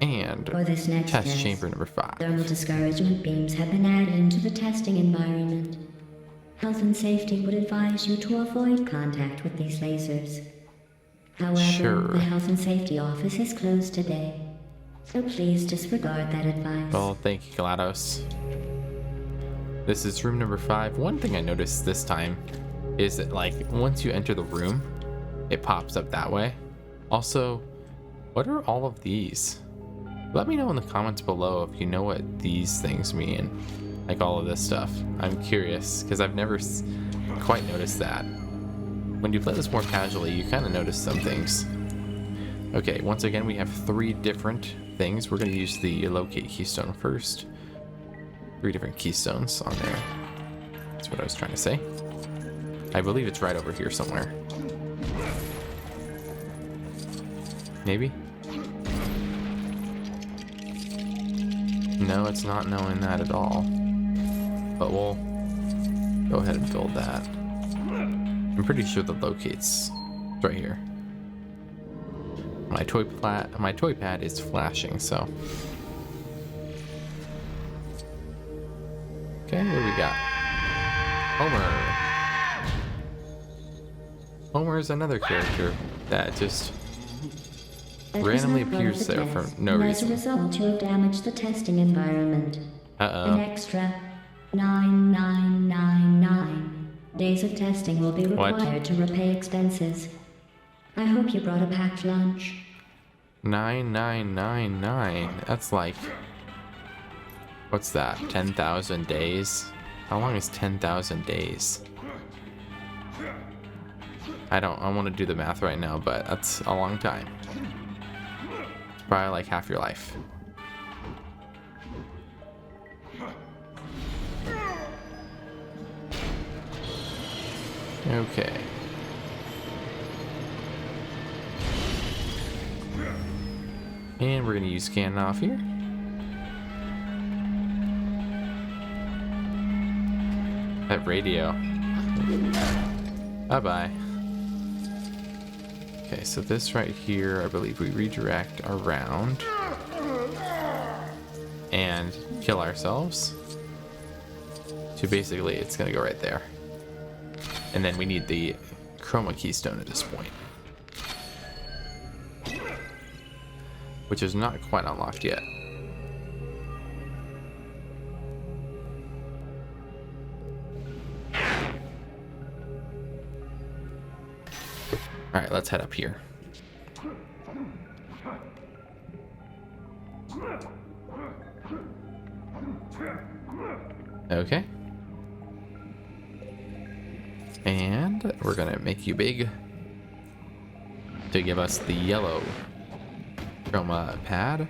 And For this next test test, chamber number 5. thermal discouragement beams have been added into the testing environment. Health and safety would advise you to avoid contact with these lasers. However, Sure. the Health and Safety office is closed today, so please disregard that advice. Well, thank you, GLaDOS. This is room number 5. One thing I noticed this time is that, like, once you enter the room, it pops up that way. Also, what are all of these? Let me know in the comments below if you know what these things mean. Like all of this stuff. I'm curious, because I've never quite noticed that. When you play this more casually, you kind of notice some things. Okay, once again, we have 3 different things. We're going to use the locate keystone first. 3 different keystones on there. That's what I was trying to say. I believe it's right over here somewhere. Maybe? No, it's not knowing that at all. But we'll go ahead and build that. I'm pretty sure the locate's right here. My toy pad is flashing, so. Okay, what do we got? Homer. Homer is another character that just randomly appears there for no reason. As a result, you have damaged the testing environment. Uh-oh. An extra 9999 days of testing will be required to repay expenses. I hope you brought a packed lunch. 9999. That's like, what's that? 10,000 days? How long is 10,000 days? I want to do the math right now, but that's a long time. It's probably like half your life. Okay. And we're going to use scan off here. That radio. Bye-bye. Okay, so this right here, I believe we redirect around and kill ourselves. So basically, it's going to go right there. And then we need the chroma keystone at this point, which is not quite unlocked yet. All right, let's head up here. Okay. And we're gonna make you big to give us the yellow chroma pad.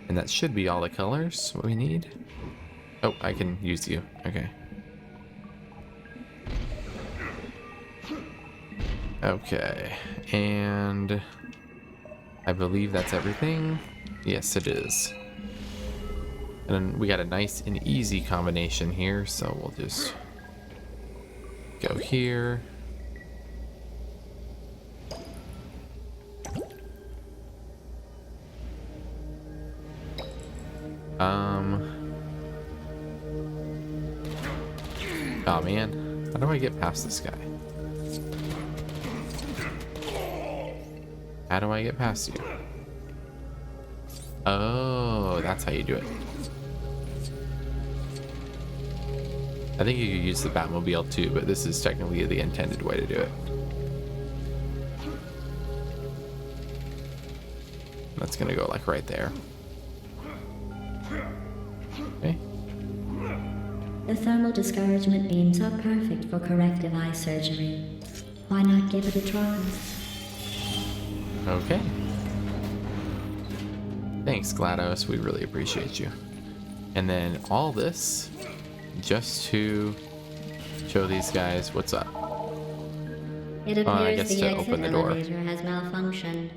And that should be all the colors what we need. Oh, I can use you. Okay. Okay, and I believe that's everything. Yes, it is. And then we got a nice and easy combination here, so we'll just go here. Oh man, how do I get past this guy? How do I get past you? Oh, that's how you do it. I think you could use the Batmobile too, but this is technically the intended way to do it. That's gonna go like right there. Okay. The thermal discouragement beams are perfect for corrective eye surgery. Why not give it a try? Okay. Thanks, GLaDOS. We really appreciate you. And then all this just to show these guys what's up. It appears I guess the to exit open the door. elevator has malfunctioned.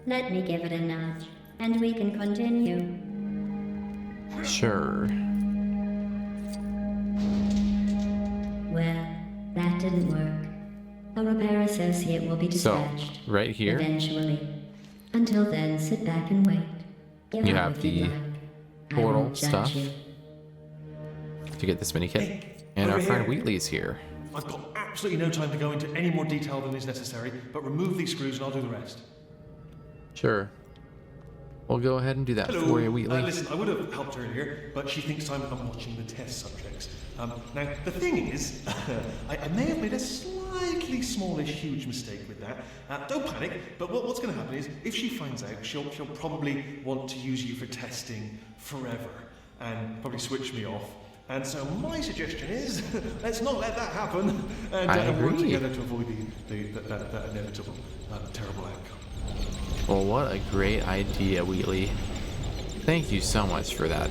Let me give it a nudge, and we can continue. Sure. Well, that didn't work. A repair associate will be So, dispatched. right here. Eventually. Until then, sit back and wait. Give You up have if you'd the like. I portal won't judge stuff you. to get this mini kit. Hey, And our over friend here. Wheatley's here. I've got absolutely no time to go into any more detail than is necessary, but remove these screws and I'll do the rest. Sure. We'll go ahead and do that for you, Wheatley. Listen, I would have helped earlier, but she thinks I'm watching the test subjects. Now, the thing is, I may have made a slightly smallish, huge mistake with that. Don't panic, but what's going to happen is, if she finds out, she'll probably want to use you for testing forever, and probably switch me off. And so my suggestion is, let's not let that happen, and I work agree. together to avoid that inevitable, terrible outcome. Well, what a great idea, Wheatley. Thank you so much for that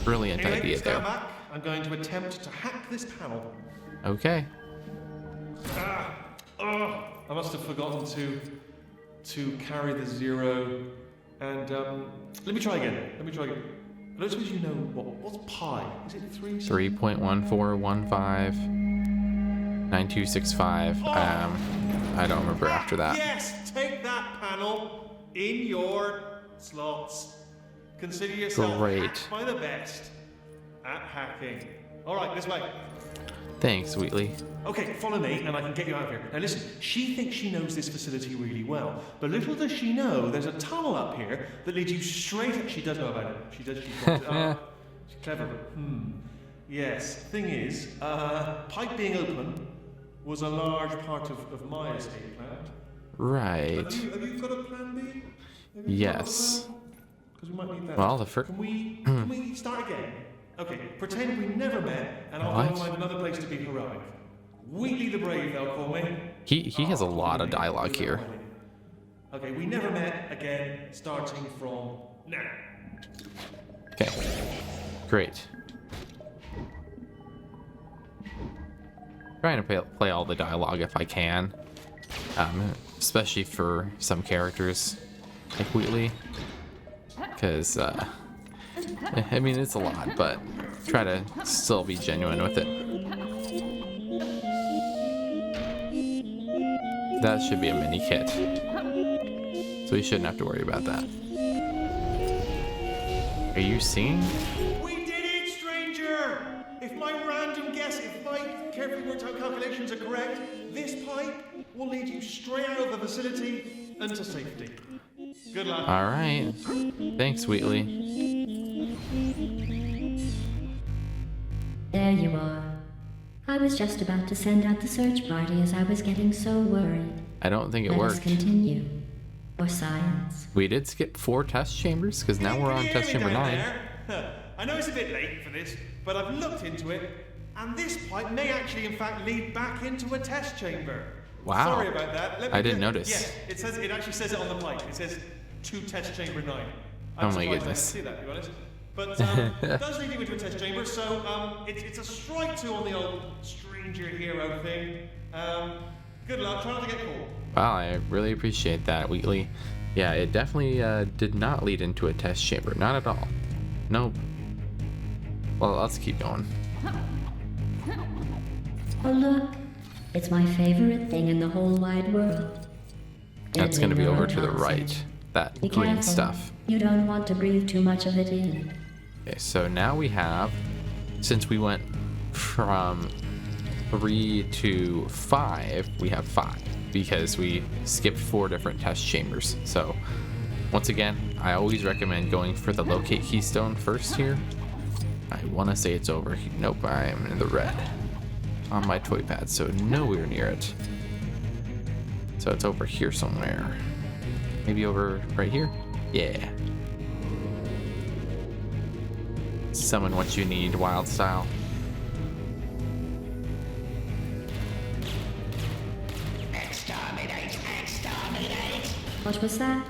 brilliant Anyway, idea stand there. back. I'm going to attempt to hack this panel. Okay. I must have forgotten to carry the 0. And let me try again. I don't suppose you know what's pi? Is it 3? 3.14159265. I don't remember after that. Yes, take that panel in your slots. Consider yourself Great. hacked by the best at hacking. All right, this way. Thanks, Wheatley. Okay, follow me and I can get you out of here. Now listen, she thinks she knows this facility really well, but little does she know there's a tunnel up here that leads you straight... She does know about it. She's got it. She's clever. Yes, thing is, pipe being open was a large part of my escape plan. Right. Have you got a plan B? Yes. Because we might need that. Well, the first... Can we start again? Okay, pretend we never met, and I'll go What? and find another place to be heroic. Wheatley the Brave, they'll call me. He has a lot of dialogue here. Okay, we never met again, starting from now. Okay. Great. Trying to play all the dialogue if I can. Especially for some characters like Wheatley. Because, I mean, it's a lot, but try to still be genuine with it. That should be a mini kit. So we shouldn't have to worry about that. Are you seeing? We did it, stranger! If my carefully worked out calculations are correct, this pipe will lead you straight out of the facility and to safety. Good luck. Alright. Thanks, Wheatley. There you are. I was just about to send out the search party as I was getting so worried. I don't think it Let us worked. continue. For science. We did skip 4 test chambers, because now we're on Can you test hear me chamber down 9. there? I know it's a bit late for this, but I've looked into it, and this pipe may actually, in fact, lead back into a test chamber. Wow. Sorry about that. Let me I didn't notice. Yes, it actually says it on the pipe. It says to test chamber 9. Oh my I'm surprised goodness. I didn't see that, to be honest. But it does lead you into a test chamber, so it's a strike 2 on the old stranger hero thing. Good luck. Try not to get caught. Wow, I really appreciate that, Wheatley. Yeah, it definitely did not lead into a test chamber. Not at all. Nope. Well, let's keep going. Oh look, it's my favorite thing in the whole wide world. That's going to be Editing over to the neurotoxin. right. That Be green careful. stuff. You don't want to breathe too much of it in. Okay, so now we have, since we went from 3 to 5, we have 5 because we skipped 4 different test chambers. So once again, I always recommend going for the locate keystone first here. I want to say it's over here. Nope, I'm in the red on my toy pad, so nowhere near it. So it's over here somewhere. Maybe over right here? Yeah. Summon what you need, wild style. What was that?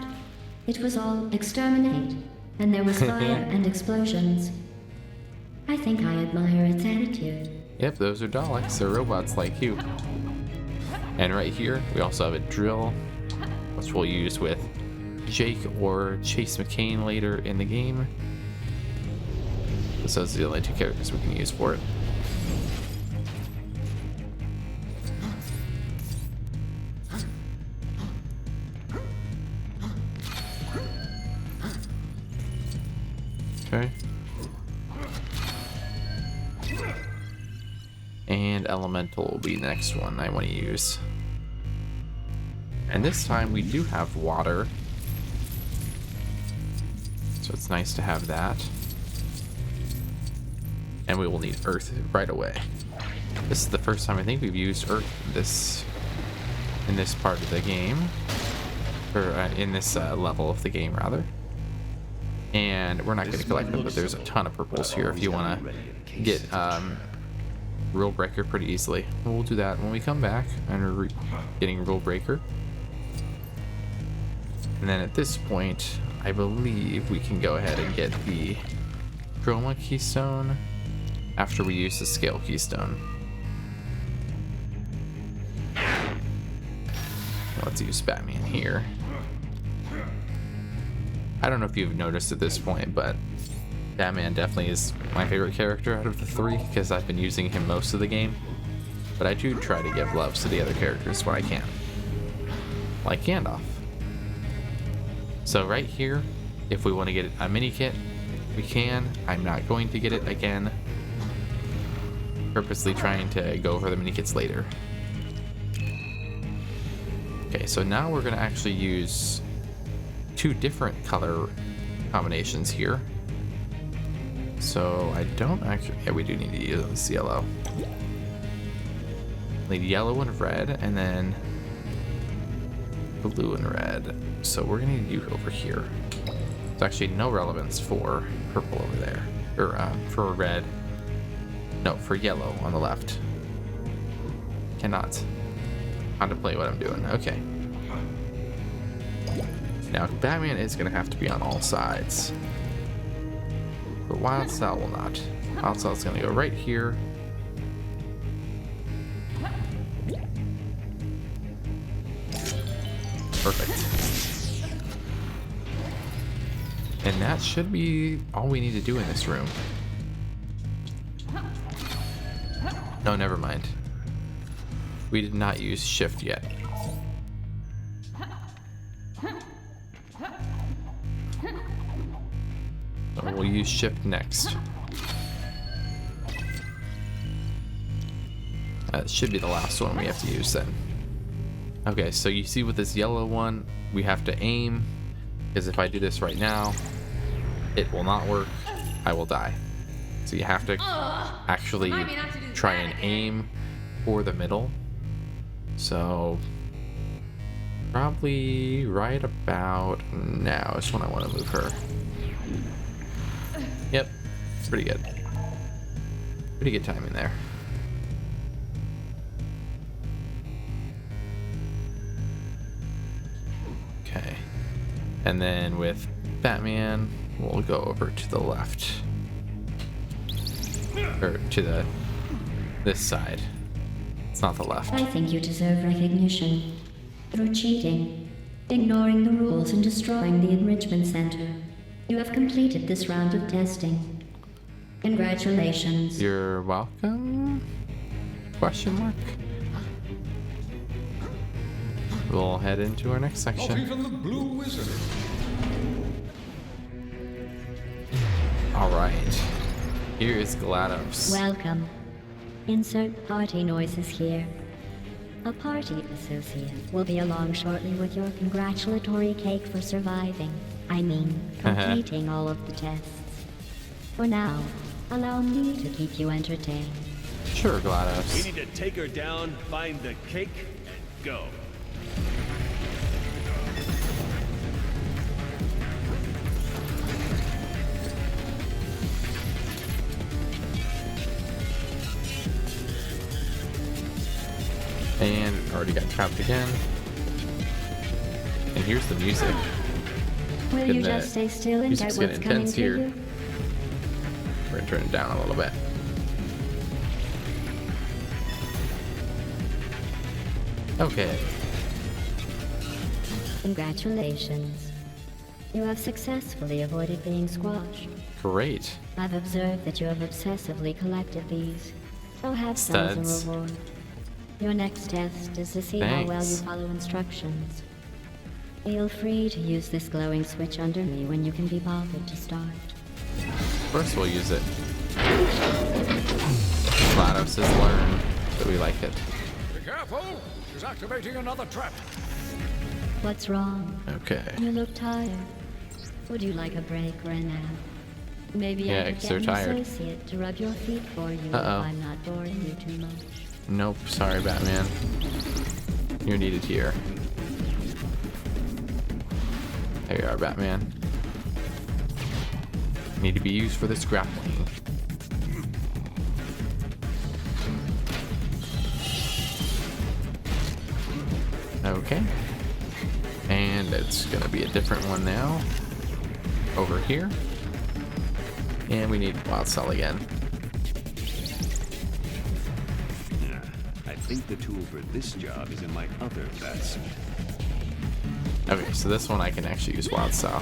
It was all exterminate, and there was fire and explosions. I think I admire its attitude. Yep, those are Daleks. They're robots like you. And right here, we also have a drill, which we'll use with Jake or Chase McCain later in the game. So those are the only 2 characters we can use for it. Okay. And elemental will be the next one I want to use. And this time we do have water. So it's nice to have that. And we will need earth right away. This is the first time I think we've used earth in this part of the game. Or in this level of the game, rather. And we're not going to collect them, but there's a ton of purples here if you want to get Rule Breaker pretty easily. We'll do that when we come back and we're getting Rule Breaker. And then at this point, I believe we can go ahead and get the Chroma Keystone after we use the Scale Keystone. Let's use Batman here. I don't know if you've noticed at this point, but Batman definitely is my favorite character out of the three because I've been using him most of the game. But I do try to give loves to the other characters when I can. Like Gandalf. So right here, if we want to get a mini kit, we can. I'm not going to get it again. Purposely trying to go over the mini kits later. Okay, so now we're going to actually use two different color combinations here. So I don't actually, yeah, we do need to use yellow. Need yellow and red, and then blue and red. So we're gonna need you over here. There's actually no relevance for purple over there, or for red. No, for yellow on the left. Cannot contemplate what I'm doing. Okay. Now Batman is gonna have to be on all sides. But Wild Style will not. Wild Style's gonna go right here. Perfect. And that should be all we need to do in this room. No, never mind. We did not use shift yet. So we'll use shift next. That should be the last one we have to use then. Okay, so you see with this yellow one, we have to aim, because if I do this right now, it will not work. I will die. So you have to actually try and aim for the middle. So probably right about now is when I want to move her. Yep, pretty good. Pretty good timing there. Okay. And then with Batman, we'll go over to the left. Or to this side. It's not the left. I think you deserve recognition. Through cheating, ignoring the rules, and destroying the enrichment center, you have completed this round of testing. Congratulations. You're welcome? Question mark. We'll head into our next section. Coffee from the Blue Wizard. All right. Here is GLaDOS. Welcome. Insert party noises here. A party associate will be along shortly with your congratulatory cake for surviving. I mean, completing all of the tests. For now, allow me to keep you entertained. Sure, GLaDOS. We need to take her down, find the cake, and go. And already got trapped again. And here's the music. Will And you the just stay still and get music's what's getting coming intense to here. you? We're gonna turn it down a little bit. Okay. Congratulations. You have successfully avoided being squashed. Great. I've observed that you have obsessively collected these. So have some as Studs. a reward. Your next test is to see how well you Thanks. follow instructions. Feel free to use this glowing switch under me when you can be bothered to start. First, we'll use it. GLaDOS has learned that we like it. Be careful! She's activating another trap. What's wrong? Okay. You look tired. Would you like a break or a nap? Maybe Yeah, I could 'cause get they're an tired. associate to rub your feet for you if Uh-oh. I'm not boring you too much. Nope, sorry, Batman. You're needed here. There you are, Batman. Need to be used for this grappling. Okay. And it's gonna be a different one now. Over here. And we need Wild Cell again. I think the tool for this job is in my other batsuit. Okay, so this one I can actually use Wild Cell.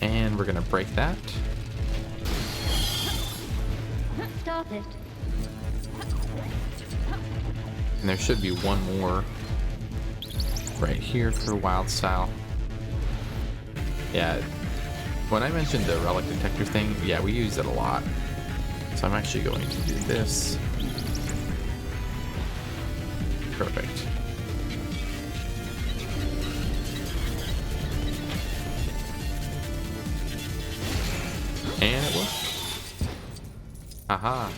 And we're gonna break that. Stop it. And there should be one more right here for Wild Style. Yeah, when I mentioned the relic detector thing, yeah, we use it a lot. So I'm actually going to do this. Perfect. And it worked. Aha.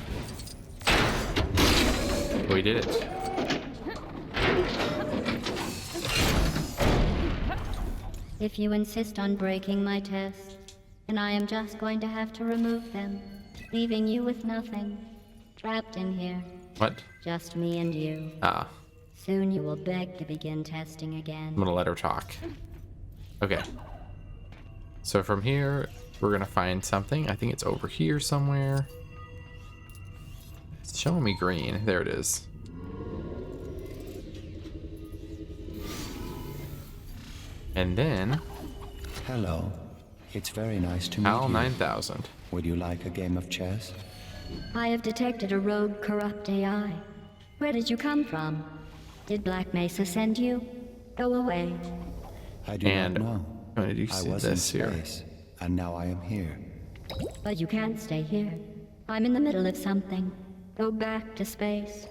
We did it. If you insist on breaking my tests, then I am just going to have to remove them, leaving you with nothing. Trapped in here. What? Just me and you. Ah, Soon you will beg to begin testing again. I'm gonna let her talk. Okay. So from here, we're gonna find something. I think it's over here somewhere. It's showing me green. There it is. And then Hello. It's very nice to meet HAL you. 9000. Would you like a game of chess? I have detected a rogue corrupt AI. Where did you come from? Did Black Mesa send you? Go away. I do And not know. I'm gonna do I was this in here. space, and now I am here. But you can't stay here. I'm in the middle of something. Go back to space.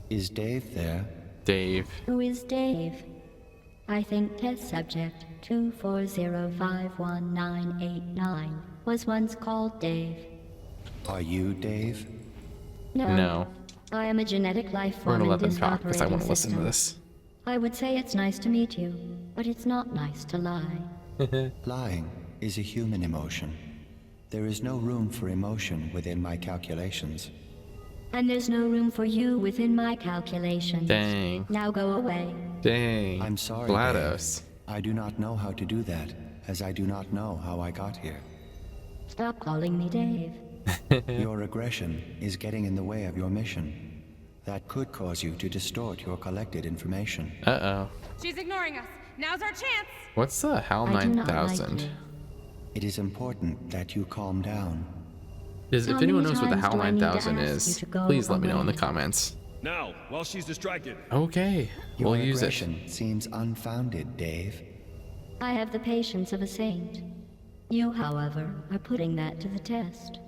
Is Dave there? Dave. Who is Dave? I think test subject 240518989 was once called Dave. Are you Dave? No. I am a genetic life We're form gonna in let them this talk because I operating want to listen to system. this. I would say it's nice to meet you, but it's not nice to lie. Lying is a human emotion. There is no room for emotion within my calculations. And there's no room for you within my calculations. Dang. Now go away. Dang. I'm sorry, GLaDOS. Dave. I do not know how to do that, as I do not know how I got here. Stop calling me Dave. Your aggression is getting in the way of your mission. That could cause you to distort your collected information. Uh-oh. She's ignoring us. Now's our chance. What's the HAL I do not like 9000? you. It is important that you calm down. If How anyone many knows what the times HAL do I need to 9000 ask is, you to go please let me know in the away? comments. Now, while she's distracted. Okay, Your we'll use it. aggression seems unfounded, Dave. I have the patience of a saint. You, however, are putting that to the test.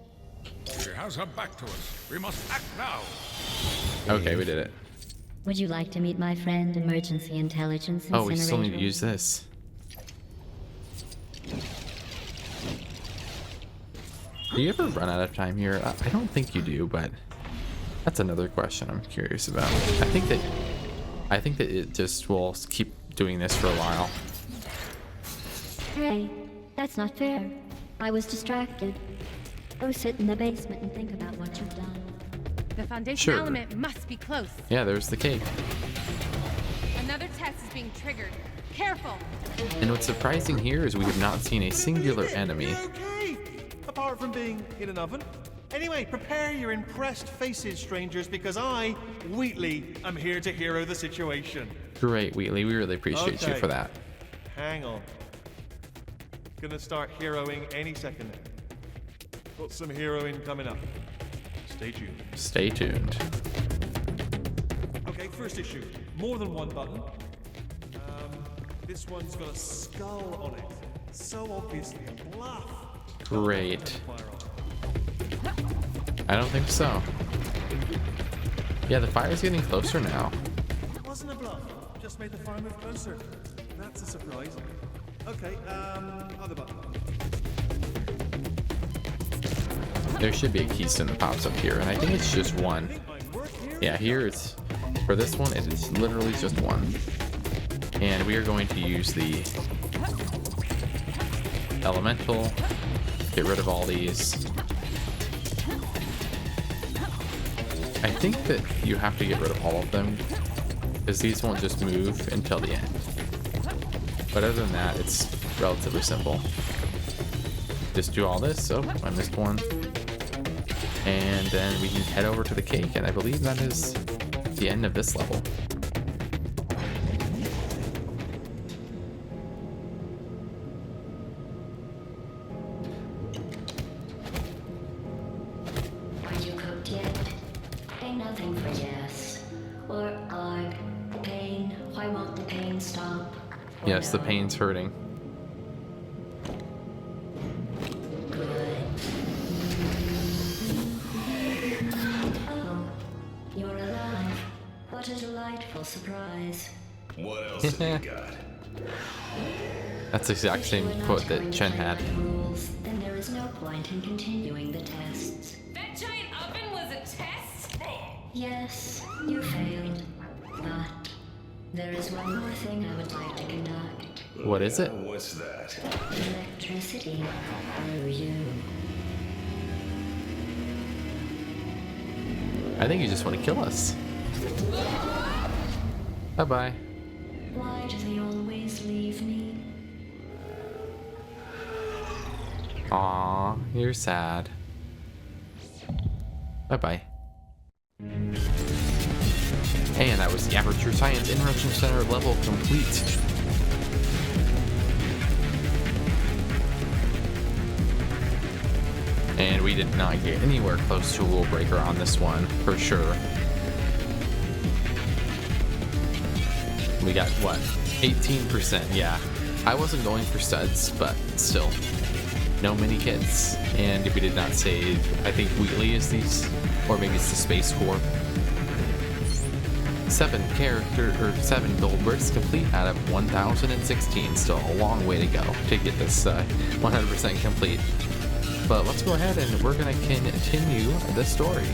She has her back to us. We must act now. Okay, we did it. Would you like to meet my friend, Emergency Intelligence Incinerator? Oh, we still need to use this. Do you ever run out of time here? I don't think you do, but that's another question I'm curious about. I think that it just will keep doing this for a while. Hey, that's not fair. I was distracted. Go sit in the basement and think about what you've done. The foundation Sure. element must be close. Yeah, there's the cake. Another test is being triggered. Careful. And what's surprising here is we have not seen a singular enemy. You're okay, apart from being in an oven. Anyway, prepare your impressed faces, strangers, because I, Wheatley, am here to hero the situation. Great, Wheatley. We really appreciate you Okay. for that. Hang on. Gonna start heroing any second now. Got some heroing coming up. Stay tuned. Stay tuned. Okay, first issue. More than one button. this one's got a skull on it. So obviously a bluff. Great. I don't think so. Yeah, the fire's getting closer now. It wasn't a bluff. Just made the fire move closer. That's a surprise. Okay, other button. There should be a keystone that pops up here, and I think it's just one. Yeah, here it's, for this one, it is literally just one. And we are going to use the elemental, get rid of all these. I think that you have to get rid of all of them, because these won't just move until the end. But other than that, it's relatively simple. Just do all this. Oh, I missed one. And then we can head over to the cake, and I believe that is the end of this level. Are you cooked yet? Ain't nothing for yes. Or arg. Pain. Why won't the pain stop? Or Yes, the no? pain's hurting. Good. Oh, you're alive. What a delightful surprise. What else have you got? That's the exact If you same were not quote that going to Chen play had. by the rules, then there is no point in continuing the tests. That giant oven was a test? Yes, you failed. But there is one more thing I would like to conduct. What is it? What's that? Electricity through you. I think you just want to kill us. Bye-bye. Why do they always leave me? Aw, you're sad. Bye-bye. And that was the Aperture Science Interaction Center level complete. And we did not get anywhere close to a rule breaker on this one, for sure. We got, what, 18%, yeah. I wasn't going for studs, but still. No mini kits, and we did not save, I think Wheatley is these, or maybe it's the Space Corps. 7 gold bricks complete out of 1,016. Still a long way to go to get this 100% complete. But let's go ahead and we're gonna continue the story.